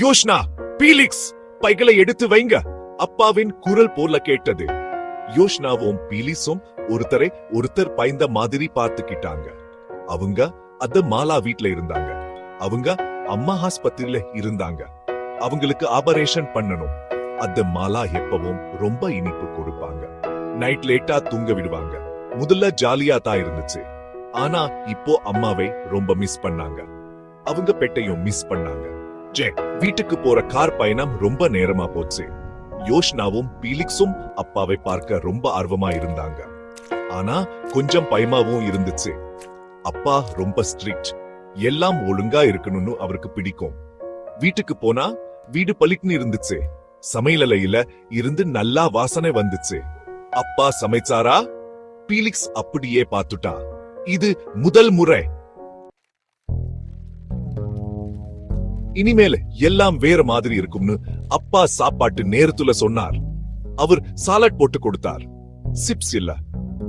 யோஷ்னா, Felix, பைகளை எடுத்து வைங்க. அப்பாவின் குரல் போல கேட்டது. யோஷ்னாவும் பீலிஸும் ஒருத்தர் பயந்த மாதிரி பார்த்துக்கிட்டாங்க. அவங்க அத மாலா வீட்ல இருந்தாங்க. அவங்க அம்மா ஆஸ்பத்திரியில இருந்தாங்க. அவங்களுக்கு ஆபரேஷன் பண்ணணும். அத மாலா எப்பவும் ரொம்ப இனிப்பு கொடுப்பாங்க. நைட் லேட்டா தூங்க விடுவாங்க. முதல்ல ஜாலியா தான் இருந்துச்சு. ஆனா இப்போ அம்மாவை ரொம்ப மிஸ் பண்ணாங்க. அவங்க பெட்டையும் மிஸ் பண்ணாங்க. வீட்டுக்கு போற கார் பயணம் ரொம்ப நேரமா போச்சு. யோஷ்னாவும் பீலிக்ஸும் அப்பாவை பார்க்க ரொம்ப ஆர்வமா இருந்தாங்க. ஆனா கொஞ்சம் பயமாவும் இருந்துச்சு. அப்பா ரொம்ப ஸ்ட்ரிக்ட். எல்லாம் ஒழுங்கா இருக்கணும்னு அவருக்கு பிடிக்கும். வீட்டுக்கு போனா வீடு பளிக்குன்னு இருந்துச்சு. சமையலையில இருந்து நல்லா வாசனை வந்துச்சு. அப்பா சமைச்சாரா? பீலிக்ஸ் அப்படியே பார்த்துட்டா. இது முதல் முறை. இனிமேல் எல்லாம் வேற மாதிரி இருக்கும்னு அப்பா சாப்பாட்டு நேரத்துல சொன்னார். அவர் சாலட் போட்டு கொடுத்தார். சிப்ஸ் இல்ல.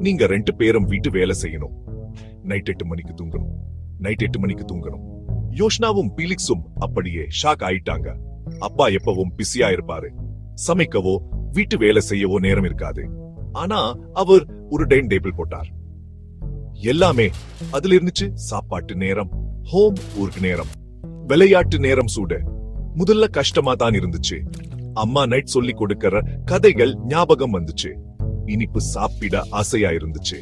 நீங்க 2 பேரும் வீட்டு வேலை செய்யணும். நைட் 8 மணிக்கு தூங்கணும். யோஷ்னாவும் பீலிக்ஸும் அப்படியே ஷாக் ஆயிட்டாங்க. அப்பா எப்பவும் பிஸியா இருப்பாரு. சமைக்கவோ வீட்டு வேலை செய்யவோ நேரம் இருக்காது. ஆனா அவர் ஒரு டைன் டேபிள் போட்டார். எல்லாமே அதுல இருந்துச்சு. சாப்பாட்டு நேரம், ஹோம் ஒர்க் நேரம், விளையாட்டு நேரம். முதல்ல கஷ்டமா தான் இருந்துச்சு. அம்மா நைட் சொல்லி கொடுக்கிற கதைகள் ஞாபகம் வந்துச்சு. இனிப்பு சாப்பிட ஆசையா இருந்துச்சு.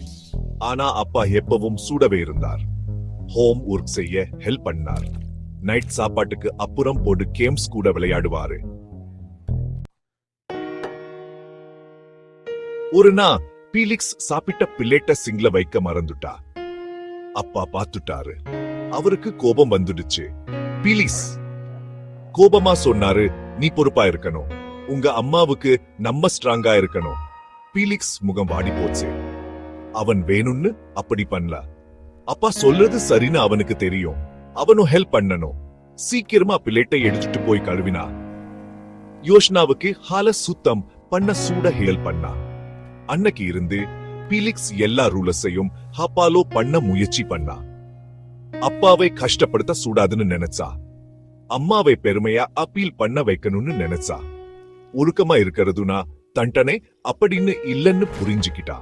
ஆனா அப்பா எப்பவும் சூடவே இருந்தார். ஹோம் ஒர்க் செய்ய ஹெல்ப் பண்ணார். நைட் சாப்பாட்டுக்கு அப்புறம் போடு கேம்ஸ் கூட விளையாடுவாரு. ஒரு நாள் பீலிக்ஸ் சாப்பிட்ட பிளேட்ட சிங்க்ல வைக்க மறந்துட்டா. அப்பா பார்த்துட்டாரு. அவருக்கு கோபம் வந்துடுச்சு. பீலிக்ஸ் கோபமா சொன்னாரு, நீ பொறுப்பா இருக்கணும். உங்க அம்மாவுக்கு நம்ம ஸ்ட்ராங்கா இருக்கணும். பீலிக்ஸ் முகம் வாடி போச்சு. அவன் வேணும்னு அப்படி பண்ணல. அப்பா சொல்றது சரின்னு அவனுக்கு தெரியும். அவனும் ஹெல்ப் பண்ணணும். சீக்கிரமா பிளேட்டை எடுத்துட்டு போய் கழுவினா. யோஷ்னாவுக்கு ஹால சுத்தம் பண்ண சூட ஹெல்ப் பண்ணா. அன்னைக்கு இருந்து பீலிக்ஸ் எல்லா ரூலஸையும் ஹாப்பாலோ பண்ண முயற்சி பண்ணா. அப்பாவை கஷ்டப்படுத்த சூடாதுன்னு நினைச்சா. அம்மாவை பெருமையா அப்பீல் பண்ண வைக்கணும்னு நினைச்சா. ஒழுக்கமா இருக்கிறதுனா தண்டனை அப்படின்னு இல்லன்னு புரிஞ்சுக்கிட்டா.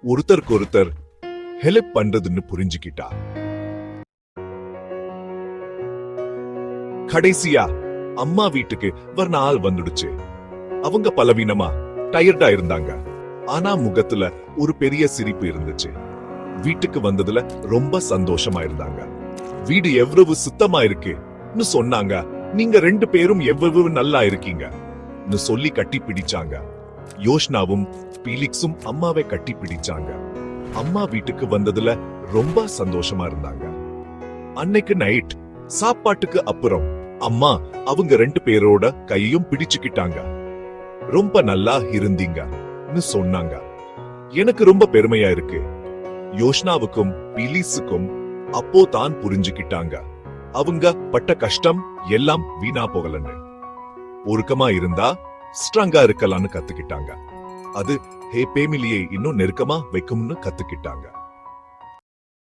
ஒருத்தருக்கு ஹெல்ப் பண்றதுன்னு புரிஞ்சுக்கிட்டா. கடைசியா அம்மா வீட்டுக்கு வர நாள் வந்துடுச்சு. அவங்க பலவீனமா டயர்டா இருந்தாங்க. ஆனா முகத்துல ஒரு பெரிய சிரிப்பு இருந்துச்சு. வீட்டுக்கு வந்ததுல ரொம்ப சந்தோஷமா இருந்தாங்க. வீடு எவ்வளவு சுத்தமா இருக்குன்னு சொன்னாங்க. நீங்க 2 பேரும் எவ்வளவு நல்லா இருக்கீங்க சொல்லி கட்டி பிடிச்சாங்க. யோஷ்னாவும் பீலிக்ஸும் அம்மாவை கட்டி பிடிச்சாங்க. அம்மா வீட்டுக்கு வந்ததுல ரொம்ப சந்தோஷமா இருந்தாங்க. அன்னைக்கு நைட் சாப்பாட்டுக்கு அப்புறம் அம்மா அவங்க 2 பேரோட கையையும் பிடிச்சுக்கிட்டாங்க. ரொம்ப நல்லா இருந்தீங்கன்னு சொன்னாங்க. எனக்கு ரொம்ப பெருமையா இருக்கு. யோஷ்னாவுக்கும் பீலிஸுக்கும் அப்போ தான் புரிஞ்சுக்கிட்டாங்க. அவங்க பட்ட கஷ்டம் எல்லாம் வீணா போகலன்னு. ஒழுக்கமா இருந்தா ஸ்ட்ராங்கா இருக்கலாம்னு கத்துக்கிட்டாங்க. அது ஹே பேமிலியை இன்னும் நெருக்கமா வைக்கும்னு கத்துக்கிட்டாங்க.